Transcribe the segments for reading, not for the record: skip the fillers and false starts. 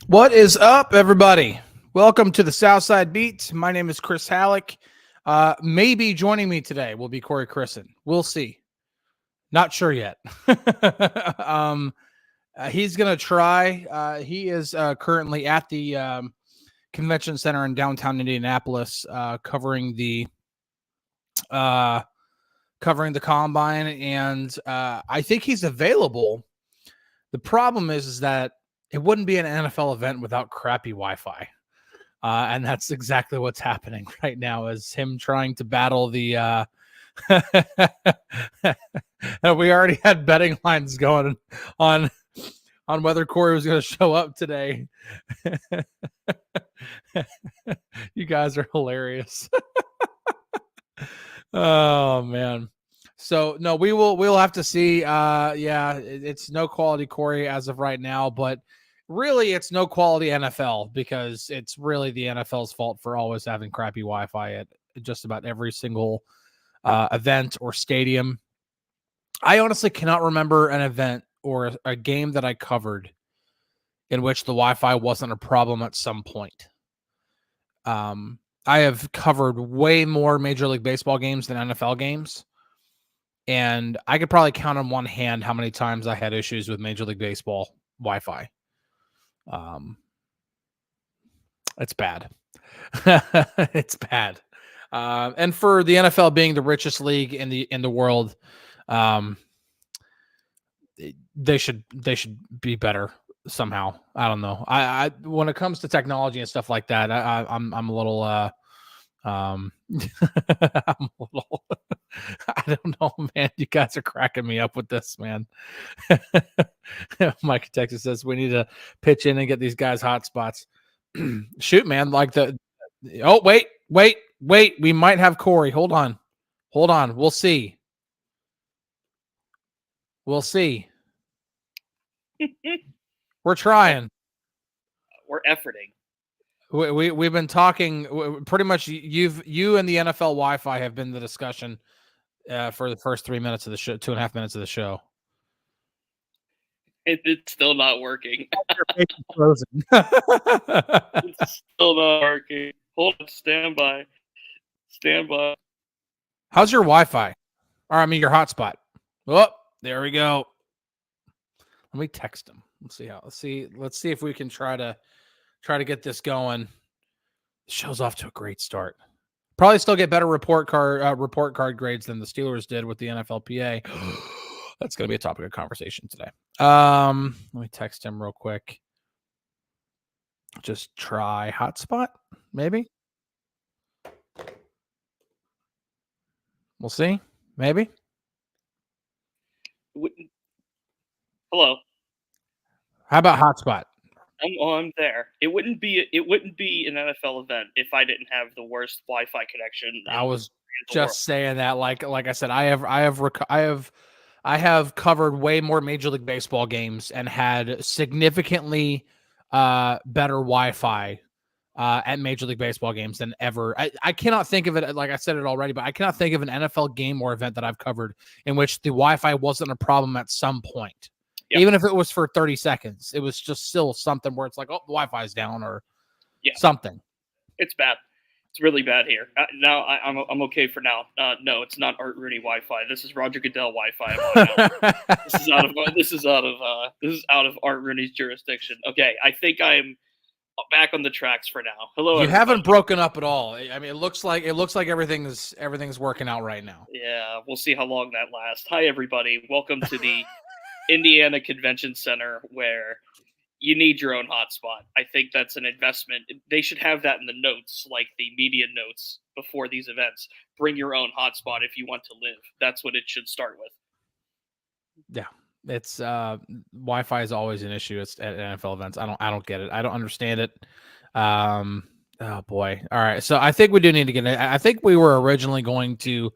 What is up, everybody? Welcome to the Southside Beat. My name is Chris Halicke. Maybe joining me today will be Cory. We'll see. Not sure yet. He's going to try. He is currently at the convention center in downtown Indianapolis, covering the combine, and I think he's available. The problem is that it wouldn't be an NFL event without crappy Wi-Fi. And that's exactly what's happening right now, is him trying to battle the we already had betting lines going on whether Cory was going to show up today. You guys are hilarious. Oh man. So no, we'll have to see. It's no quality Cory as of right now, but really it's no quality NFL, because it's really the NFL's fault for always having crappy Wi-Fi at just about every single event or stadium. I honestly cannot remember an event or a game that I covered in which the Wi-Fi wasn't a problem at some point. I have covered way more Major League Baseball games than NFL games, and I could probably count on one hand how many times I had issues with Major League Baseball Wi-Fi. It's bad. It's bad. And for the NFL being the richest league in the world, they should be better somehow. I don't know. I when it comes to technology and stuff like that, I'm a little I'm a little I don't know, man. You guys are cracking me up with this, man. Mike Texas says we need to pitch in and get these guys hot spots. Shoot, man. Wait. We might have Cory. Hold on. We'll see. We're trying. We're efforting. We've been talking pretty much. You and the NFL Wi-Fi have been the discussion for the first 3 minutes of the show, 2.5 minutes of the show. It's still not working. It's frozen. It's still not working. Hold on, stand by. How's your Wi-Fi? Or I mean your hotspot. Oh, there we go. Let me text him. Let's see if we can try to get this going. The show's off to a great start. Probably still get better report card grades than the Steelers did with the NFLPA. That's going to be a topic of conversation today. Let me text him real quick. Just try hotspot, maybe. We'll see. Maybe. Hello. How about hotspot? I'm there. It wouldn't be an NFL event if I didn't have the worst Wi-Fi connection. I was just saying that. Like I said, I have covered way more Major League Baseball games and had significantly better Wi-Fi at Major League Baseball games than ever. I cannot think of it, like I said it already, but I cannot think of an NFL game or event that I've covered in which the Wi-Fi wasn't a problem at some point. Yep. Even if it was for 30 seconds, it was just still something where it's like, oh, the Wi-Fi is down or something. It's bad. It's really bad here. Now I'm okay for now. No, it's not Art Rooney Wi-Fi. This is Roger Goodell Wi-Fi. This is out of Art Rooney's jurisdiction. Okay, I think I'm back on the tracks for now. Hello. You haven't broken up at all. I mean, it looks like everything's working out right now. Yeah, we'll see how long that lasts. Hi, everybody. Welcome to the Indiana Convention Center, where you need your own hotspot. I think that's an investment. They should have that in the notes, like the media notes before these events. Bring your own hotspot if you want to live. That's what it should start with. Yeah, it's Wi-Fi is always an issue at NFL events. I don't get it. I don't understand it. Oh boy. All right. So I think we do need to get it. I think we were originally going to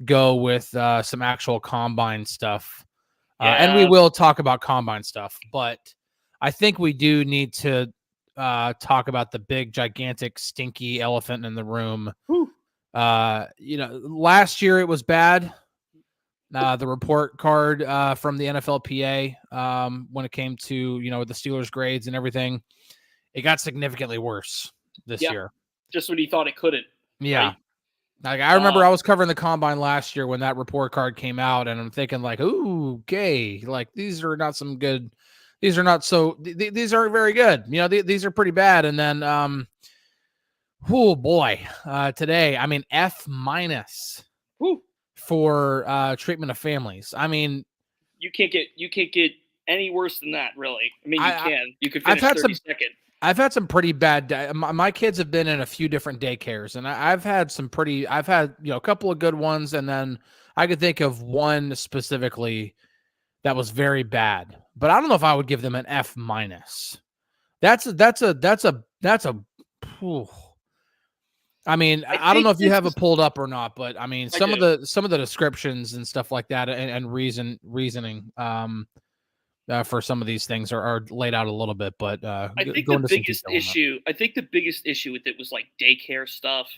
go with some actual combine stuff. And we will talk about combine stuff, but I think we do need to talk about the big, gigantic, stinky elephant in the room. Last year it was bad. The report card from the NFLPA when it came to, the Steelers grades and everything. it got significantly worse this year. Just when he thought it couldn't. Yeah. Right? Like I remember I was covering the combine last year when that report card came out, and I'm thinking like, ooh, okay, like these are not some good. These are not so. These aren't very good. You know, these are pretty bad. And then, oh boy, today, I mean, F- for treatment of families. I mean, you can't get any worse than that, really. I mean, you could finish 32nd. I've had some pretty bad. My kids have been in a few different daycares, and I've had a couple of good ones, and then I could think of one specifically that was very bad. But I don't know if I would give them an F-. That's a. Whew. I mean, I don't know if you have it pulled up or not, but I mean, some of the descriptions and stuff like that, and reasoning. For some of these things are laid out a little bit, but I think the biggest issue with it was like daycare stuff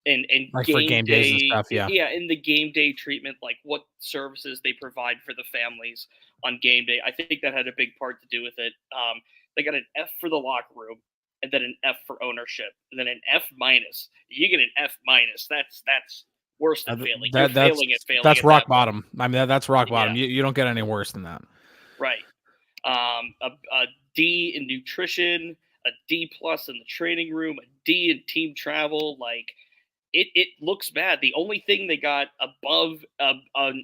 and like game, for game days and stuff. Yeah, and the game day treatment, like what services they provide for the families on game day. I think that had a big part to do with it. They got an F for the locker room, and then an F for ownership, and then an F-. You get an F-. That's worse than failing. You're failing at failing. That's rock bottom. I mean, that's rock bottom. You don't get any worse than that. Right. A D in nutrition, a D+ in the training room, a D in team travel. Like it looks bad. The only thing they got above an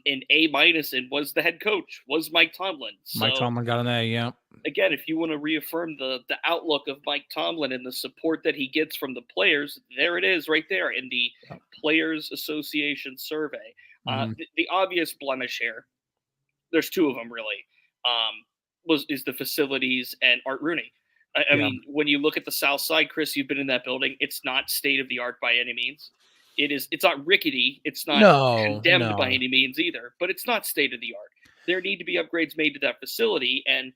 A- in was the head coach, was Mike Tomlin. So, Mike Tomlin got an A. Yeah. Again, if you want to reaffirm the outlook of Mike Tomlin and the support that he gets from the players, there it is right there in the Players Association survey. The obvious blemish here, there's two of them really. Is the facilities and Art Rooney. I mean, when you look at the South Side, Chris, you've been in that building. It's not state of the art by any means. It's not rickety. It's not condemned by any means either, but it's not state of the art. There need to be upgrades made to that facility. And,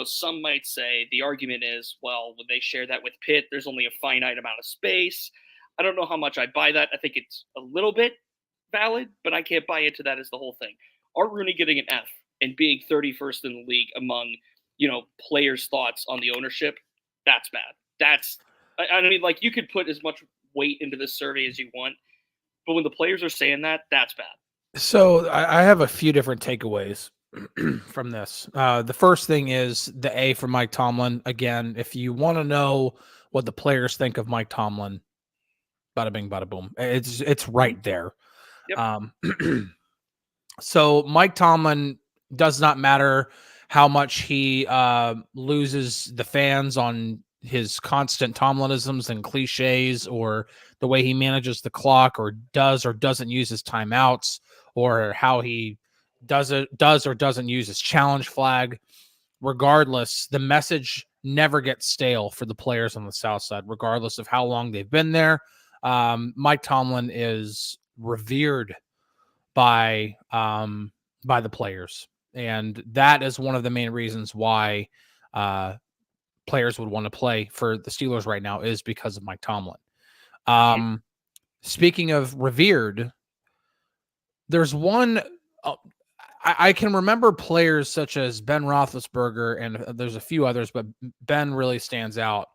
some might say the argument is, well, when they share that with Pitt, there's only a finite amount of space. I don't know how much I buy that. I think it's a little bit valid, but I can't buy into that as the whole thing. Art Rooney getting an F and being 31st in the league among, players' thoughts on the ownership, that's bad. I mean, like, you could put as much weight into this survey as you want, but when the players are saying that, that's bad. So I have a few different takeaways from this. The first thing is the A for Mike Tomlin. Again, if you want to know what the players think of Mike Tomlin, bada bing, bada boom. It's right there. Yep. So Mike Tomlin does not matter how much he loses the fans on his constant Tomlinisms and cliches, or the way he manages the clock, or does or doesn't use his timeouts, or how he does or doesn't use his challenge flag. Regardless, the message never gets stale for the players on the South Side, regardless of how long they've been there. Mike Tomlin is revered by the players. And that is one of the main reasons why players would want to play for the Steelers right now, is because of Mike Tomlin. Speaking of revered, there's one I can remember players such as Ben Roethlisberger, and there's a few others, but Ben really stands out,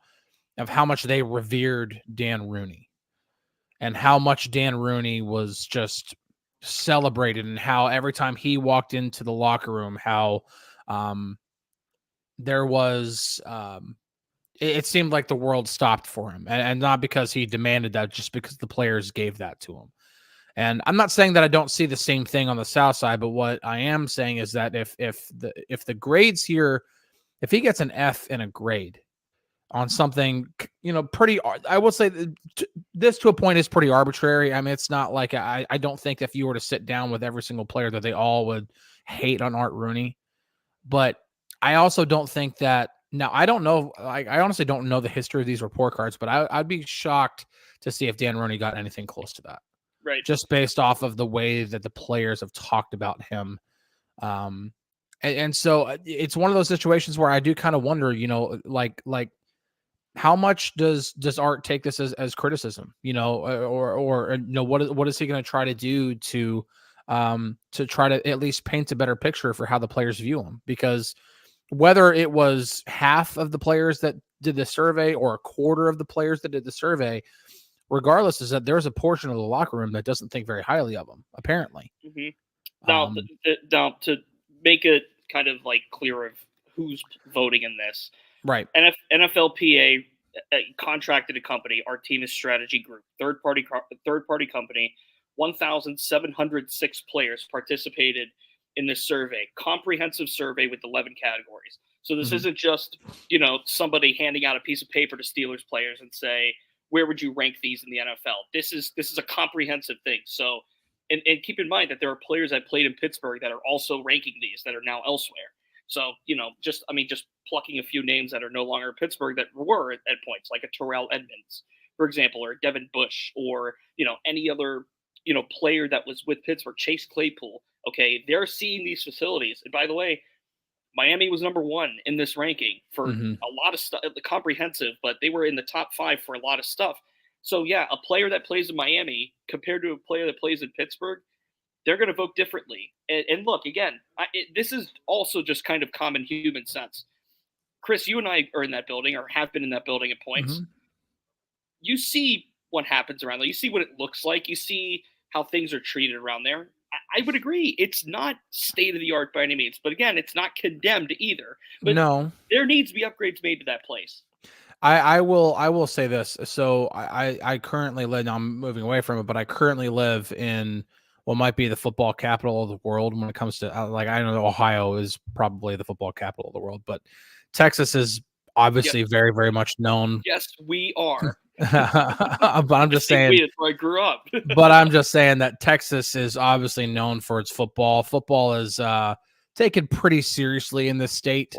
of how much they revered Dan Rooney and how much Dan Rooney was just celebrated, and how every time he walked into the locker room, how there was it seemed like the world stopped for him, and not because he demanded that, just because the players gave that to him. And I'm not saying that I don't see the same thing on the South Side, but what I am saying is that if the grades here, if he gets an F in a grade on something, pretty, I will say this to a point is pretty arbitrary. I mean, it's not like I don't think if you were to sit down with every single player that they all would hate on Art Rooney, but I also don't think that. Now, I don't know. I honestly don't know the history of these report cards, but I'd be shocked to see if Dan Rooney got anything close to that. Right. Just based off of the way that the players have talked about him. And so it's one of those situations where I do kind of wonder, like how much does Art take this as criticism, or what is he going to try to do to try to at least paint a better picture for how the players view him? Because whether it was half of the players that did the survey or a quarter of the players that did the survey, regardless, is that there's a portion of the locker room that doesn't think very highly of them, apparently. Mm-hmm. Now, now, to make it kind of like clear of who's voting in this, right? NFLPA contracted a company, Our Team is Strategy Group, third party company. 1,706 players participated in this survey, comprehensive survey with 11 categories. So this isn't just, somebody handing out a piece of paper to Steelers players and say, where would you rank these in the NFL? This is a comprehensive thing. So, and keep in mind that there are players that played in Pittsburgh that are also ranking these that are now elsewhere. So, just plucking a few names that are no longer Pittsburgh that were at points, like a Terrell Edmonds, for example, or Devin Bush, or, any other, player that was with Pittsburgh, Chase Claypool. Okay, they're seeing these facilities. And by the way, Miami was number 1 in this ranking for a lot of stuff, comprehensive, but they were in the top 5 for a lot of stuff. So yeah, a player that plays in Miami compared to a player that plays in Pittsburgh, they're going to vote differently. And look, again, this is also just kind of common human sense. Chris, you and I are in that building or have been in that building at points. You see what happens around there. You see what it looks like. You see how things are treated around there. I would agree. It's not state of the art by any means, but again, it's not condemned either. But no, there needs to be upgrades made to that place. I will say this. So I currently live. Now I'm moving away from it, but I currently live in what might be the football capital of the world when it comes to I know Ohio is probably the football capital of the world, but Texas is obviously very, very much known. Yes, we are. But I'm just saying, that's where I grew up. But I'm just saying that Texas is obviously known for its football. Football is taken pretty seriously in this state.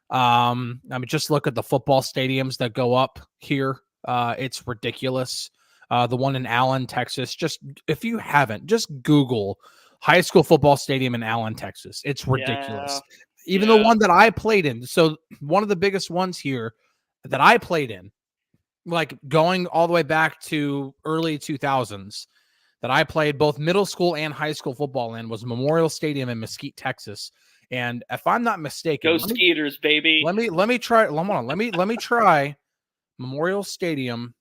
I mean, just look at the football stadiums that go up here. It's ridiculous. The one in Allen, Texas. Just if you haven't, just Google high school football stadium in Allen, Texas. It's ridiculous. Even the one that I played in. So one of the biggest ones here that I played in, like going all the way back to early 2000s, that I played both middle school and high school football in, was Memorial Stadium in Mesquite, Texas. And if I'm not mistaken, go Skeeters, baby. Let me try. Let me try Memorial Stadium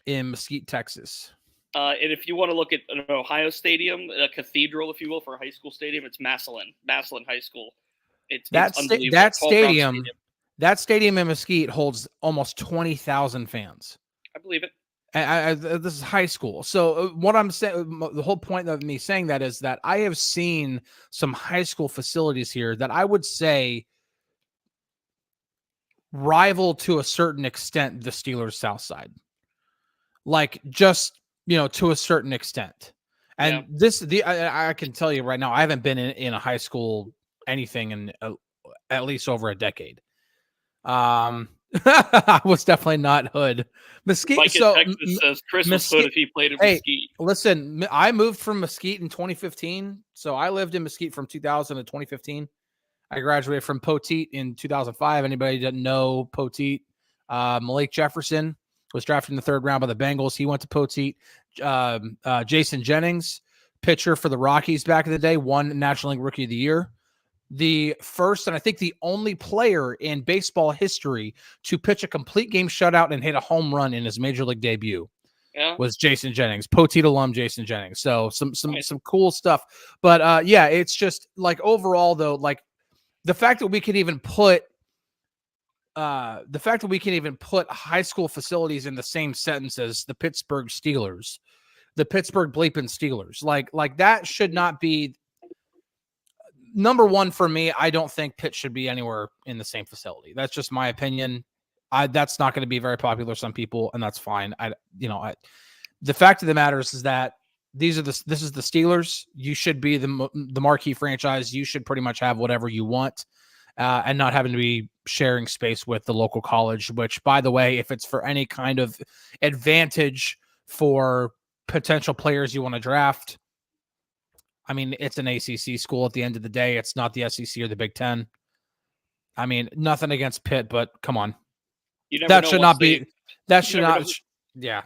in Mesquite, Texas. And if you want to look at an Ohio Stadium, a cathedral, if you will, for a high school stadium, it's Massillon High School. It's unbelievable. That stadium in Mesquite holds almost 20,000 fans. I believe it. This is high school. So what I'm saying, the whole point of me saying that is that I have seen some high school facilities here that I would say rival to a certain extent the Steelers' South Side. Like just, to a certain extent. And I can tell you right now, I haven't been in a high school anything in at least over a decade. I was definitely not hood. Mesquite. Mike in Texas says Chris was hood if he played in Mesquite. Listen, I moved from Mesquite in 2015, so I lived in Mesquite from 2000 to 2015. I graduated from Poteet in 2005. Anybody doesn't know Poteet? Malik Jefferson was drafted in the 3rd round by the Bengals. He went to Poteet. Jason Jennings, pitcher for the Rockies back in the day, won National League Rookie of the Year. The first and I think the only player in baseball history to pitch a complete game shutout and hit a home run in his major league debut was Jason Jennings, Poteet alum Jason Jennings. So some cool stuff. But it's just like overall though, like the fact that we can even put high school facilities in the same sentence as the Pittsburgh Steelers, the Pittsburgh bleeping Steelers, like that should not be. Number one for me, I don't think Pitt should be anywhere in the same facility. That's just my opinion. That's not going to be very popular with some people, and that's fine. The fact of the matter is that this is the Steelers. You should be the marquee franchise. You should pretty much have whatever you want, and not having to be sharing space with the local college. Which, by the way, if it's for any kind of advantage for potential players you want to draft, I mean, it's an ACC school at the end of the day. It's not the SEC or the Big Ten. I mean, nothing against Pitt, but come on. That should not be. That should not. Yeah.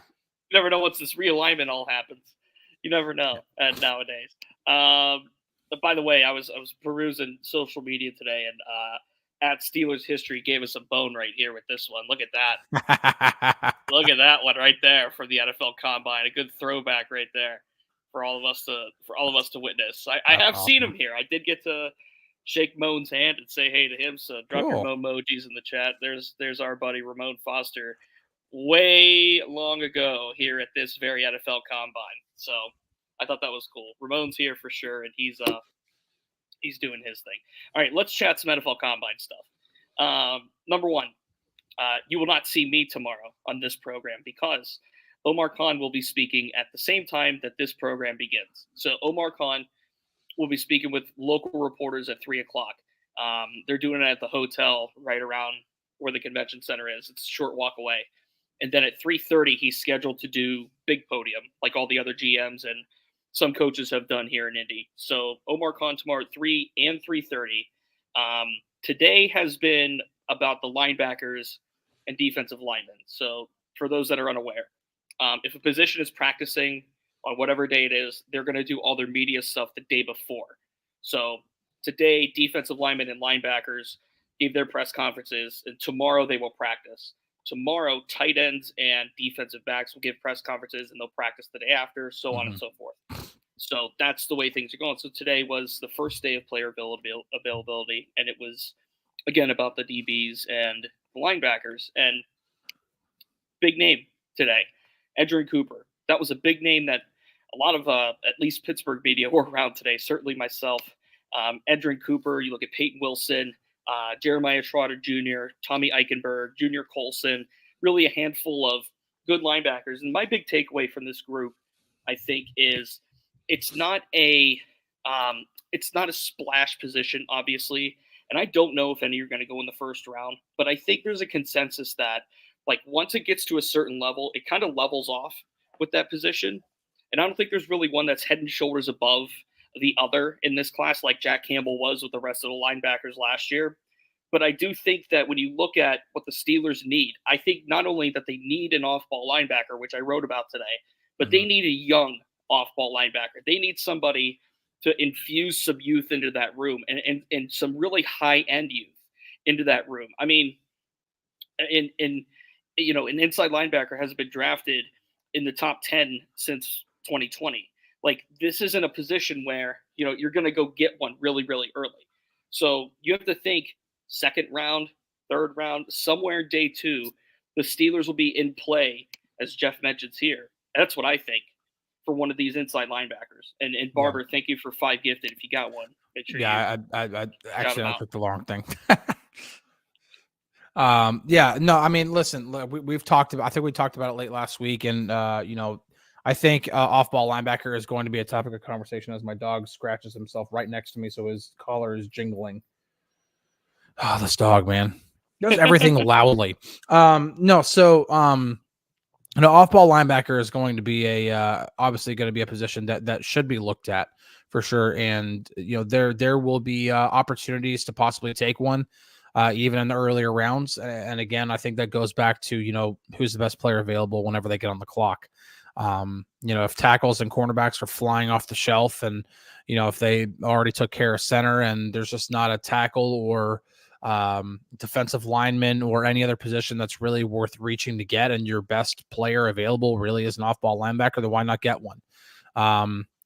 You never know once this realignment all happens. You never know nowadays. By the way, I was perusing social media today, and at Steelers History gave us a bone right here with this one. Look at that. Look at that one right there for the NFL Combine. A good throwback right there for all of us to witness. I have Awesome. seen him here. I did get to shake Moan's hand and say hey to him. So drop your Cool. Moan emojis in the chat. There's our buddy Ramon Foster, way long ago here at this very NFL Combine. So I thought that was cool. Ramon's here for sure, and he's doing his thing. All right, let's chat some NFL Combine stuff. Number one, you will not see me tomorrow on this program because Omar Khan will be speaking at the same time that this program begins. So Omar Khan will be speaking with local reporters at 3 o'clock. They're doing it at the hotel right around where the convention center is. It's a short walk away. And then at 3:30, he's scheduled to do big podium, like all the other GMs and some coaches have done here in Indy. So Omar Khan tomorrow at 3 and 3:30. Today has been about the linebackers and defensive linemen. So for those that are unaware, if a position is practicing on whatever day it is, they're going to do all their media stuff the day before. So today, defensive linemen and linebackers gave their press conferences, and tomorrow they will practice. Tomorrow, tight ends and defensive backs will give press conferences, and they'll practice the day after, so on and so forth. So that's the way things are going. So today was the first day of player availability, and it was, again, about the DBs and the linebackers. And big name today, Edgerrin Cooper. That was a big name that a lot of, at least Pittsburgh media were around today, certainly myself. Edgerrin Cooper, you look at Peyton Wilson, Jeremiah Trotter Jr., Tommy Eichenberg, Junior Colson, really a handful of good linebackers. And my big takeaway from this group, I think, is it's not a splash position, obviously. And I don't know if any are going to go in the first round, but I think there's a consensus that, like, once it gets to a certain level, it kind of levels off with that position. And I don't think there's really one that's head and shoulders above the other in this class, like Jack Campbell was with the rest of the linebackers last year. But I do think that when you look at what the Steelers need, I think not only that they need an off-ball linebacker, which I wrote about today, but they need a young off-ball linebacker. They need somebody to infuse some youth into that room and some really high-end youth into that room. I mean, an inside linebacker hasn't been drafted in the top 10 since 2020. Like, this isn't a position where, you're going to go get one really, really early. So you have to think second round, third round, somewhere day 2, the Steelers will be in play, as Jeff mentions here. That's what I think for one of these inside linebackers. And Barber, thank you for 5 gifted. If you got one, make sure I actually took the wrong thing. I mean, listen, we've talked about, I think we talked about it late last week. And, I think off-ball linebacker is going to be a topic of conversation as my dog scratches himself right next to me. So his collar is jingling. Oh, this dog, man. Does everything loudly. Off-ball linebacker is going to be obviously going to be a position that should be looked at for sure. And, there will be opportunities to possibly take one even in the earlier rounds. And again, I think that goes back to, who's the best player available whenever they get on the clock. If tackles and cornerbacks are flying off the shelf and, if they already took care of center and there's just not a tackle or defensive lineman or any other position that's really worth reaching to get, and your best player available really is an off-ball linebacker, then why not get one?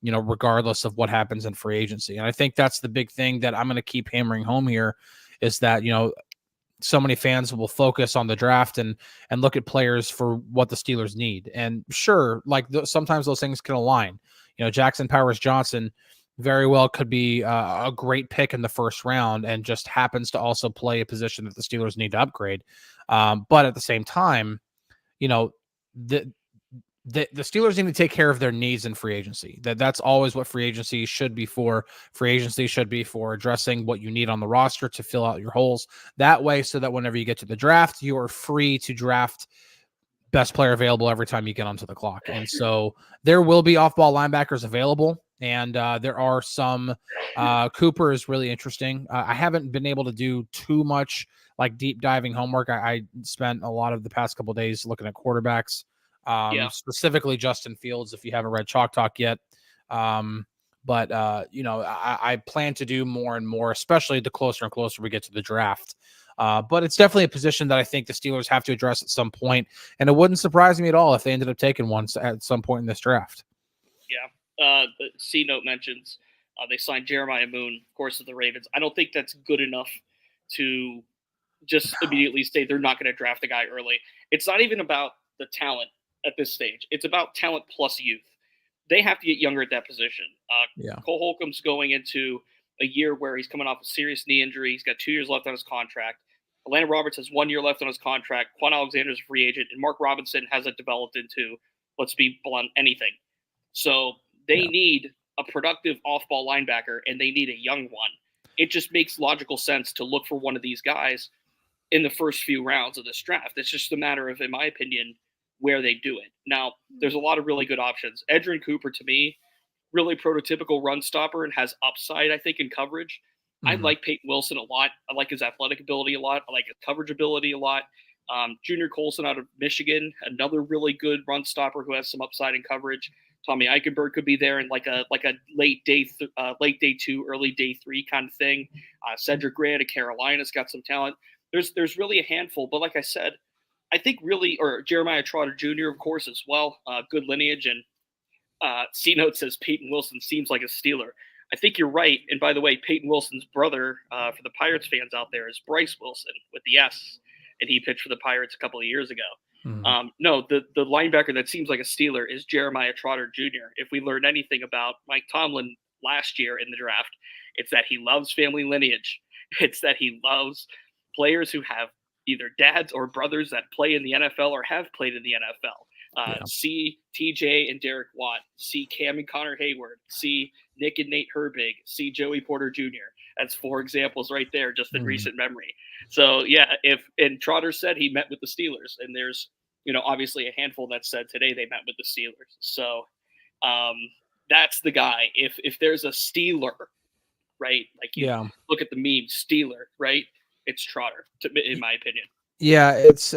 Regardless of what happens in free agency. And I think that's the big thing that I'm going to keep hammering home here is that, so many fans will focus on the draft and look at players for what the Steelers need. And sure, like sometimes those things can align. Jackson Powers Johnson very well could be a great pick in the first round and just happens to also play a position that the Steelers need to upgrade. But at the same time, the Steelers need to take care of their needs in free agency. That's always what free agency should be for. Free agency should be for addressing what you need on the roster to fill out your holes. That way, so that whenever you get to the draft, you are free to draft best player available every time you get onto the clock. And so there will be off-ball linebackers available. And there are some. Cooper is really interesting. I haven't been able to do too much like deep diving homework. I spent a lot of the past couple of days looking at quarterbacks. Specifically Justin Fields, if you haven't read Chalk Talk yet. But I plan to do more and more, especially the closer and closer we get to the draft. But it's definitely a position that I think the Steelers have to address at some point, and it wouldn't surprise me at all if they ended up taking one at some point in this draft. Yeah. The C note mentions they signed Jeremiah Moon, of course, of the Ravens. I don't think that's good enough to just immediately say they're not going to draft a guy early. It's not even about the talent at this stage. It's about talent plus youth. They have to get younger at that position. Cole Holcomb's going into a year where he's coming off a serious knee injury. He's got 2 years left on his contract. Atlanta Roberts has 1 year left on his contract. Quan Alexander's a free agent. And Mark Robinson hasn't developed into, let's be blunt, anything. So they need a productive off-ball linebacker, and they need a young one. It just makes logical sense to look for one of these guys in the first few rounds of this draft. It's just a matter of, in my opinion, where they do it. Now, there's a lot of really good options. Edgerrin Cooper, to me, really prototypical run stopper and has upside, I think, in coverage. I like Peyton Wilson a lot. I like his athletic ability a lot. I like his coverage ability a lot. Junior Colson out of Michigan, another really good run stopper who has some upside in coverage. Tommy Eichenberg could be there in like a late day 2, early day 3 kind of thing. Cedric Gray of Carolina's got some talent. There's really a handful, but like I said, I think really, or Jeremiah Trotter Jr. of course as well, good lineage. And C Note says Peyton Wilson seems like a Steeler. I think you're right. And by the way, Peyton Wilson's brother, for the Pirates fans out there, is Bryce Wilson with the S, and he pitched for the Pirates a couple of years ago. No, the linebacker that seems like a Steeler is Jeremiah Trotter Jr. If we learned anything about Mike Tomlin last year in the draft, it's that he loves family lineage. It's that he loves players who have either dads or brothers that play in the NFL or have played in the NFL. See TJ and Derek Watt. See Cam and Connor Hayward. See Nick and Nate Herbig. See Joey Porter Jr. That's 4 examples right there, just in recent memory. So yeah, and Trotter said he met with the Steelers, and there's obviously a handful that said today they met with the Steelers. So that's the guy. If there's a Steeler, right? Like you look at the meme, Steeler, right? It's Trotter, in my opinion. Yeah, it's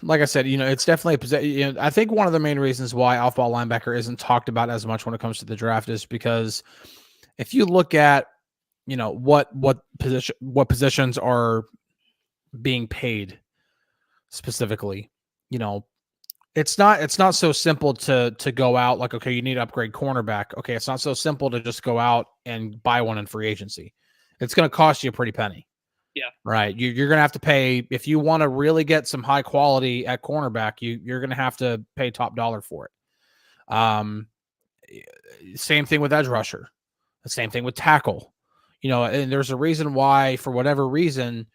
like I said, it's definitely a position. I think one of the main reasons why off-ball linebacker isn't talked about as much when it comes to the draft is because if you look at what positions are being paid specifically, it's not so simple to go out like, okay, you need to upgrade cornerback. Okay, it's not so simple to just go out and buy one in free agency. It's going to cost you a pretty penny. Yeah. Right. You're going to have to pay, if you want to really get some high quality at cornerback, you're going to have to pay top dollar for it. Same thing with edge rusher. The same thing with tackle. And there's a reason why, for whatever reason,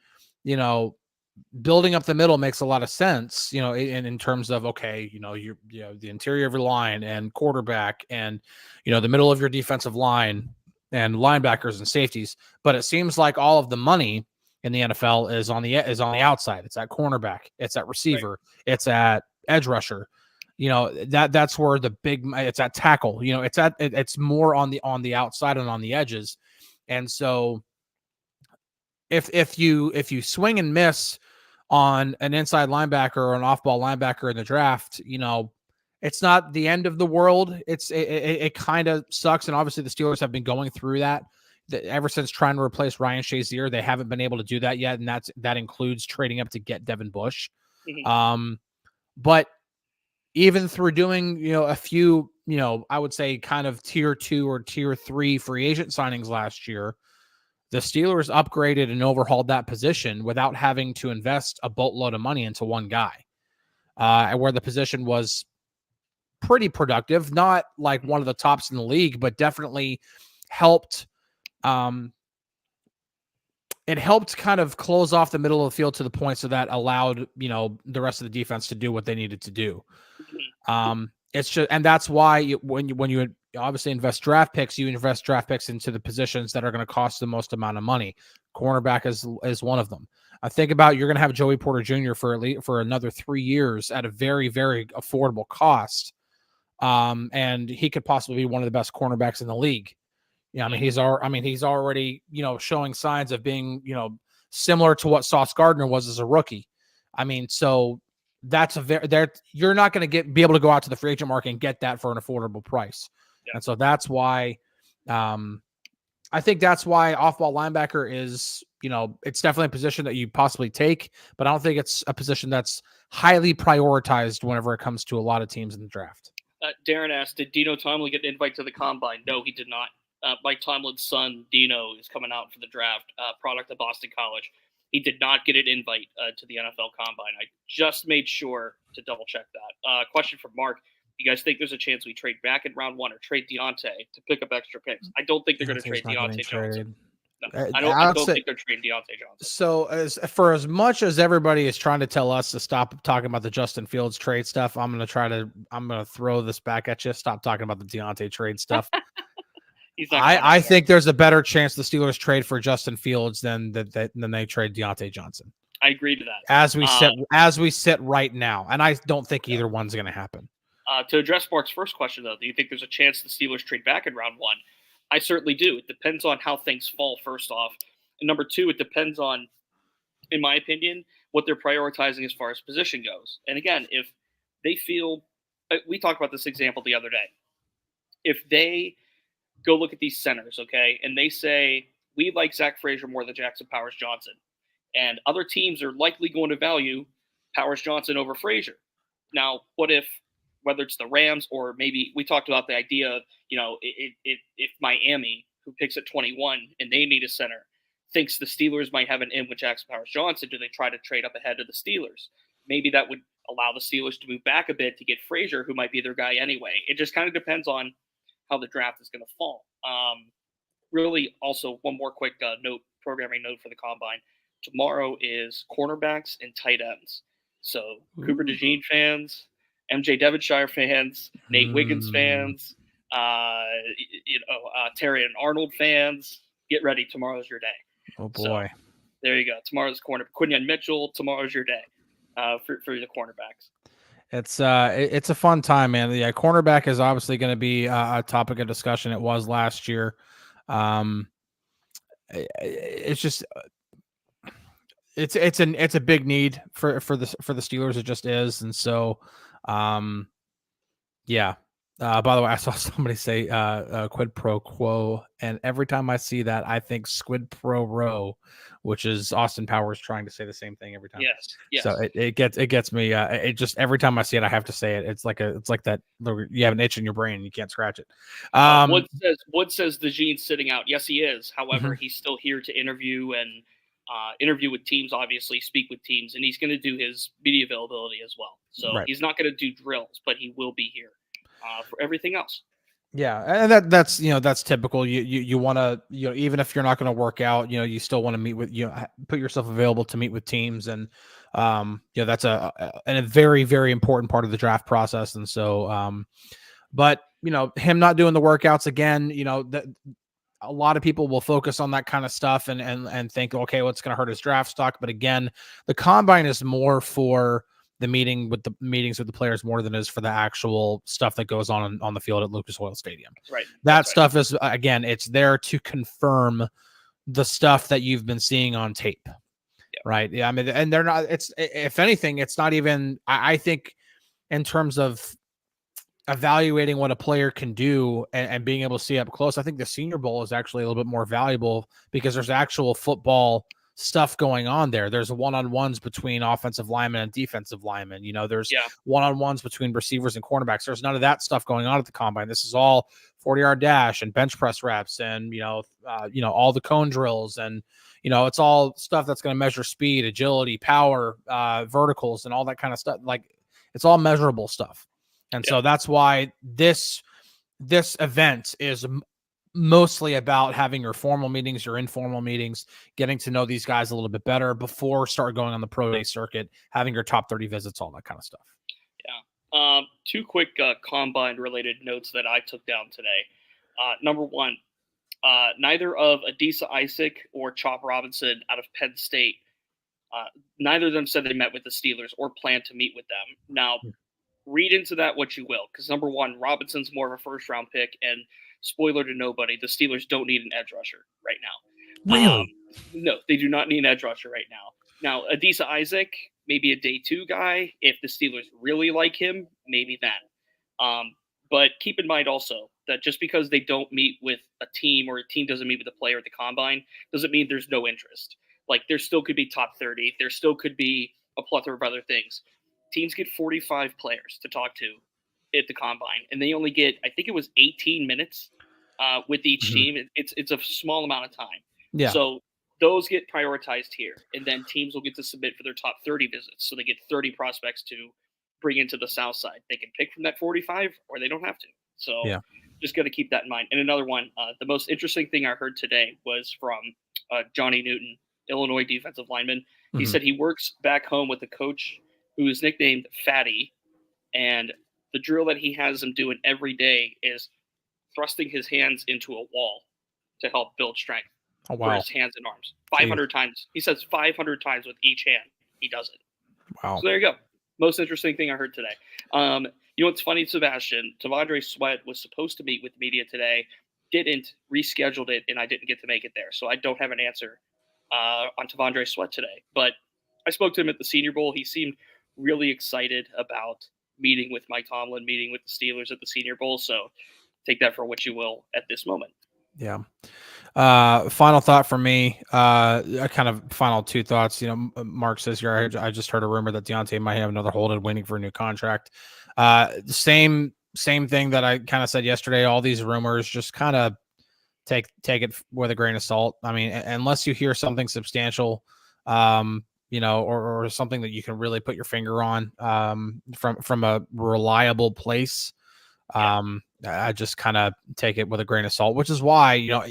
building up the middle makes a lot of sense, in terms of, okay, you're the interior of your line and quarterback and, the middle of your defensive line and linebackers and safeties. But it seems like all of the money in the NFL is on the outside. It's at cornerback. It's at receiver. Right. It's at edge rusher. That's where the big, it's at tackle, it's more on the outside and on the edges. And so if you swing and miss on an inside linebacker or an off-ball linebacker in the draft, it's not the end of the world. It kind of sucks. And obviously the Steelers have been going through that ever since trying to replace Ryan Shazier. They haven't been able to do that yet. And that includes trading up to get Devin Bush. But even through doing, a few, I would say kind of tier 2 or tier 3 free agent signings last year, the Steelers upgraded and overhauled that position without having to invest a boatload of money into one guy, where the position was pretty productive, not like one of the tops in the league, but definitely helped. It helped kind of close off the middle of the field to the point so that allowed, the rest of the defense to do what they needed to do. It's just, and that's why when you obviously invest draft picks, you invest draft picks into the positions that are going to cost the most amount of money. Cornerback is one of them. I think about, you're going to have Joey Porter Jr. for another 3 years at a very, very affordable cost. And he could possibly be one of the best cornerbacks in the league. He's already, showing signs of being, similar to what Sauce Gardner was as a rookie. So that's you're not going to be able to go out to the free agent market and get that for an affordable price. Yeah. And so that's why I think that's why off-ball linebacker is, it's definitely a position that you possibly take, but I don't think it's a position that's highly prioritized whenever it comes to a lot of teams in the draft. Darren asked, did Dino Tomlin get an invite to the Combine? No, he did not. Mike Tomlin's son, Dino, is coming out for the draft, product of Boston College. He did not get an invite to the NFL Combine. I just made sure to double-check that. Question from Mark. You guys think there's a chance we trade back in round 1 or trade Deontay to pick up extra picks? I don't think they're going to trade Deontay Johnson. No, I don't think they're trading Deontay Johnson. So as much as everybody is trying to tell us to stop talking about the Justin Fields trade stuff, I'm going to throw this back at you. Stop talking about the Deontay trade stuff. I think there's a better chance the Steelers trade for Justin Fields than they trade Deontay Johnson. I agree to that. As we sit right now, and I don't think either one's going to happen. To address Mark's first question, though, do you think there's a chance the Steelers trade back in round 1? I certainly do. It depends on how things fall, first off. And number 2, it depends on, in my opinion, what they're prioritizing as far as position goes. And again, if they feel – we talked about this example the other day. If they go look at these centers, okay, and they say, we like Zach Frazier more than Jackson Powers-Johnson, and other teams are likely going to value Powers-Johnson over Frazier. Now, what if – whether it's the Rams or maybe we talked about the idea of, if Miami, who picks at 21 and they need a center, thinks the Steelers might have an in with Jackson Powers-Johnson, do they try to trade up ahead of the Steelers? Maybe that would allow the Steelers to move back a bit to get Frazier, who might be their guy anyway. It just kind of depends on how the draft is going to fall. Really, also, one more quick programming note for the Combine. Tomorrow is cornerbacks and tight ends. So Cooper DeJean fans, MJ Devonshire fans, Nate Wiggins fans, Terry and Arnold fans, get ready. Tomorrow's your day. Oh boy! So, there you go. Tomorrow's Quinyon Mitchell. Tomorrow's your day for the cornerbacks. It's a fun time, man. Yeah, cornerback is obviously going to be a topic of discussion. It was last year. It's just. It's a big need for the Steelers. It just is, and so. Yeah. By the way, I saw somebody say quid pro quo, and every time I see that, I think squid pro row, which is Austin Powers trying to say the same thing every time. Yes. So it gets me. It just every time I see it, I have to say it. It's like that. You have an itch in your brain and you can't scratch it. Wood says DeJean's sitting out. Yes, he is. However, he's still here to interview with teams, obviously, speak with teams, and he's going to do his media availability as well. So He's not going to do drills, but he will be here for everything else. Yeah, and that's typical. You want to, even if you're not going to work out, you still want to meet with, put yourself available to meet with teams, and that's a very, very important part of the draft process. And so, but him not doing the workouts again, a lot of people will focus on that kind of stuff and think, okay, what's going to hurt his draft stock? But again, the Combine is more for the meetings with the players more than it is for the actual stuff that goes on the field at Lucas Oil Stadium. Right. That stuff is, again, it's there to confirm the stuff that you've been seeing on tape. Yeah. Right. Yeah. I mean, and they're not, if anything, it's not even, I think in terms of evaluating what a player can do and being able to see up close, I think the Senior Bowl is actually a little bit more valuable because there's actual football stuff going on there. There's one-on-ones between offensive linemen and defensive linemen. There's one-on-ones between receivers and cornerbacks. There's none of that stuff going on at the Combine. This is all 40-yard dash and bench press reps and, all the cone drills. And, it's all stuff that's going to measure speed, agility, power, verticals, and all that kind of stuff. Like, it's all measurable stuff. And so that's why this event is mostly about having your formal meetings, your informal meetings, getting to know these guys a little bit better before start going on the pro day circuit, having your top 30 visits, all that kind of stuff. Yeah. Two quick Combine related notes that I took down today. Number one, neither of Adisa Isaac or Chop Robinson out of Penn State, neither of them said they met with the Steelers or plan to meet with them. Now, read into that what you will, because number one, Robinson's more of a first-round pick, and spoiler to nobody, the Steelers don't need an edge rusher right now. Really? No, they do not need an edge rusher right now. Now, Adisa Isaac, maybe a day two guy. If the Steelers really like him, maybe then. But keep in mind also, that just because they don't meet with a team or a team doesn't meet with a player at the combine doesn't mean there's no interest. Like there still could be top 30. There still could be a plethora of other things. Teams get 45 players to talk to at the combine, and they only get, I think it was 18 minutes with each Mhm. team. It's a small amount of time. Yeah. So those get prioritized here, and then teams will get to submit for their top 30 visits. So they get 30 prospects to bring into the South Side. They can pick from that 45, or they don't have to. So Yeah. just got to keep that in mind. And another one, the most interesting thing I heard today was from Johnny Newton, Illinois defensive lineman. He Mhm. said he works back home with a coach who is nicknamed Fatty, and the drill that he has him doing every day is thrusting his hands into a wall to help build strength Oh, for wow. his hands and arms. Jeez. 500 times. He says 500 times with each hand he does it. Wow. So there you go. Most interesting thing I heard today. You know what's funny, Sebastian? Tavondre Sweat was supposed to meet with media today, didn't, rescheduled it, and I didn't get to make it there. So I don't have an answer on Tavondre Sweat today. But I spoke to him at the Senior Bowl. He seemed really excited about meeting with Mike Tomlin, meeting with the Steelers at the Senior Bowl. So take that for what you will at this moment. Yeah. Final thought for me, a kind of final two thoughts. You know, Mark says here, I just heard a rumor that Deontay might have another hold and waiting for a new contract. Same thing that I kind of said yesterday. All these rumors, just kind of take it with a grain of salt. I mean, unless you hear something substantial, you know, or something that you can really put your finger on, from a reliable place. I just kind of take it with a grain of salt, which is why, you know,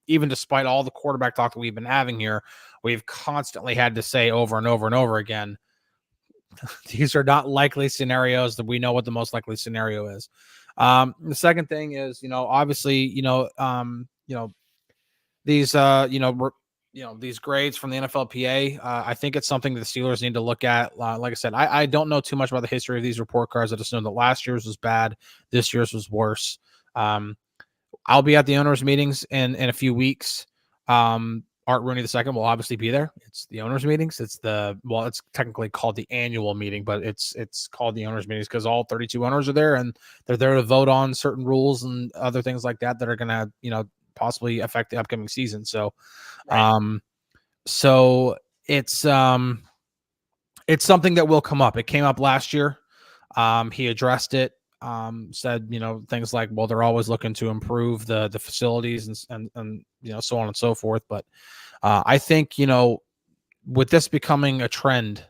even despite all the quarterback talk that we've been having here, we've constantly had to say over and over and over again, these are not likely scenarios. That we know what the most likely scenario is. The second thing is, you know, obviously, these, these grades from the NFLPA. I think it's something that the Steelers need to look at. Like I said, I don't know too much about the history of these report cards. I just know that last year's was bad. This year's was worse. I'll be at the owners' meetings in a few weeks. Art Rooney II will obviously be there. It's the owners' meetings. It's technically called the annual meeting, but it's called the owners' meetings because all 32 owners are there, and they're there to vote on certain rules and other things like that are going to, you know, possibly affect the upcoming season. So, Right. so it's something that will come up. It came up last year. He addressed it. Said, you know, things like, well, they're always looking to improve the facilities and you know, so on and so forth. But I think, you know, with this becoming a trend,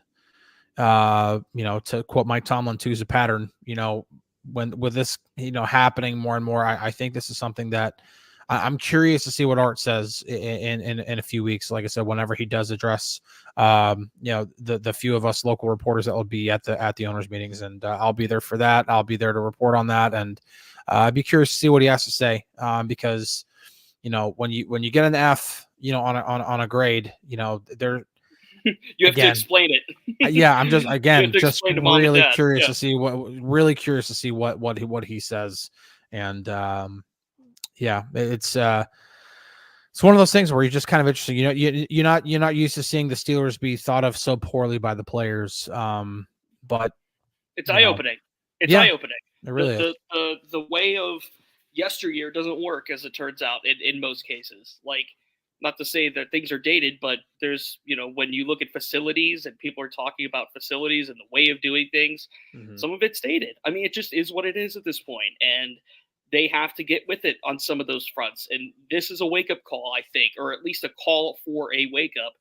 you know, to quote Mike Tomlin, to use a pattern, you know, with this, you know, happening more and more, I think this is something that I'm curious to see what Art says in a few weeks. Like I said, whenever he does address, you know, the few of us local reporters that will be at the owners meetings, and I'll be there for that. I'll be there to report on that, and I'd be curious to see what he has to say, because, you know, when you get an F, you know, on a grade, you know, there You have to again, explain it. yeah, I'm just You have to just explain to mom and really dad. curious Yeah. to see what he says, and yeah, it's one of those things where you're just kind of interested. You know, you're not used to seeing the Steelers be thought of so poorly by the players, but It's you eye know, opening. It's yeah, eye opening. it really is. The way of yesteryear doesn't work, as it turns out, in most cases. Like, not to say that things are dated, but there's, you know, when you look at facilities and people are talking about facilities and the way of doing things, Mhm. some of it's dated. I mean, it just is what it is at this point, and they have to get with it on some of those fronts. And this is a wake up call, I think, or at least a call for a wake up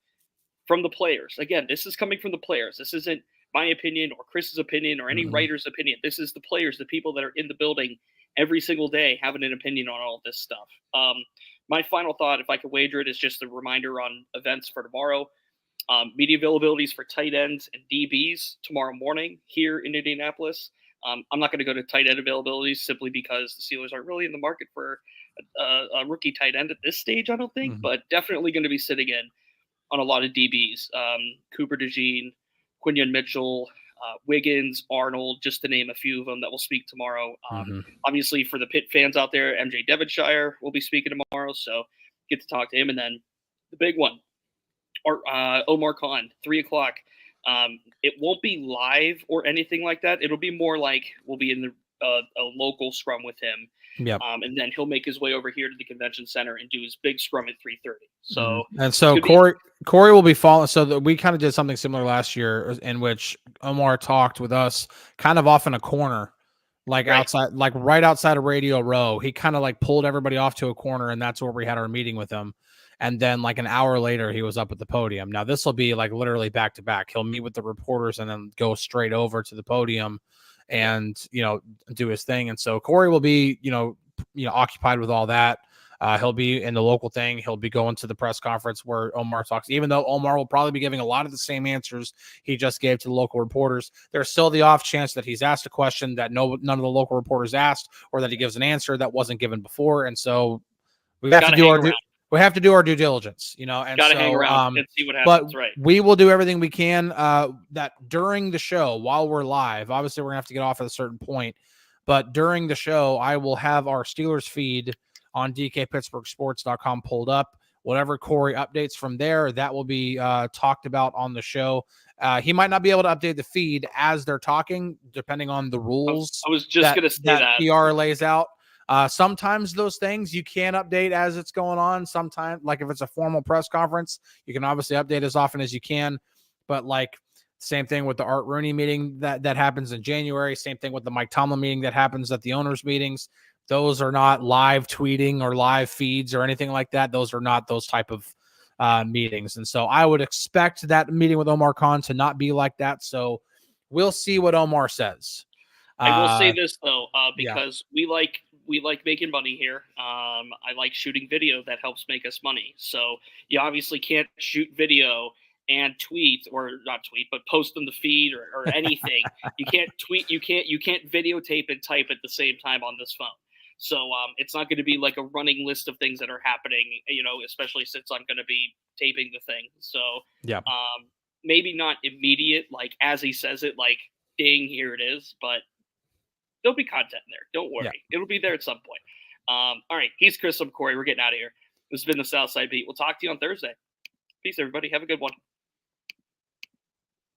from the players. Again, this is coming from the players. This isn't my opinion or Chris's opinion or any Mhm. writer's opinion. This is the players, the people that are in the building every single day having an opinion on all of this stuff. My final thought, if I could wager it, is just a reminder on events for tomorrow. Media availabilities for tight ends and DBs tomorrow morning here in Indianapolis. I'm not going to go to tight end availabilities simply because the Steelers aren't really in the market for a rookie tight end at this stage, I don't think, Mhm. but definitely going to be sitting in on a lot of DBs. Cooper DeJean, Quinion Mitchell, Wiggins, Arnold, just to name a few of them that will speak tomorrow. Mhm. Obviously, for the Pitt fans out there, MJ Devonshire will be speaking tomorrow, so get to talk to him. And then the big one, Omar Khan, 3 o'clock. It won't be live or anything like that. It'll be more like we'll be in a local scrum with him. Yep. And then he'll make his way over here to the convention center and do his big scrum at 3:30. So, and so Cory will be following. So we kind of did something similar last year in which Omar talked with us kind of off in a corner, like outside, like right outside of Radio Row. He kind of like pulled everybody off to a corner, and that's where we had our meeting with him. And then like an hour later, he was up at the podium. Now this will be like literally back to back. He'll meet with the reporters and then go straight over to the podium and, do his thing. And so Cory will be, occupied with all that. He'll be in the local thing. He'll be going to the press conference where Omar talks, even though Omar will probably be giving a lot of the same answers he just gave to the local reporters. There's still the off chance that he's asked a question that none of the local reporters asked, or that he gives an answer that wasn't given before. And so we have to do our due diligence, and gotta hang around and see what But happens. Right. we will do everything we can that during the show, while we're live, obviously we're gonna have to get off at a certain point, but during the show, I will have our Steelers feed on DKPittsburghSports.com pulled up. Whatever Cory updates from there, that will be talked about on the show. He might not be able to update the feed as they're talking, depending on the rules. I was just going to say that PR lays out. Sometimes those things you can update as it's going on. Sometimes, like if it's a formal press conference, you can obviously update as often as you can. But like same thing with the Art Rooney meeting that happens in January. Same thing with the Mike Tomlin meeting that happens at the owners' meetings. Those are not live tweeting or live feeds or anything like that. Those are not those type of meetings. And so I would expect that meeting with Omar Khan to not be like that. So we'll see what Omar says. I will say this though, because we like making money here. I like shooting video that helps make us money. So you obviously can't shoot video and tweet, or not tweet, but post on the feed or anything. You can't tweet, you can't videotape and type at the same time on this phone. So it's not going to be like a running list of things that are happening, especially since I'm going to be taping the thing. So maybe not immediate, like as he says it, like ding, here it is, but there'll be content there. Don't worry. It'll be there at some point. All right. He's Chris. I'm Cory. We're getting out of here. This has been the Southside Beat. We'll talk to you on Thursday. Peace, everybody. Have a good one.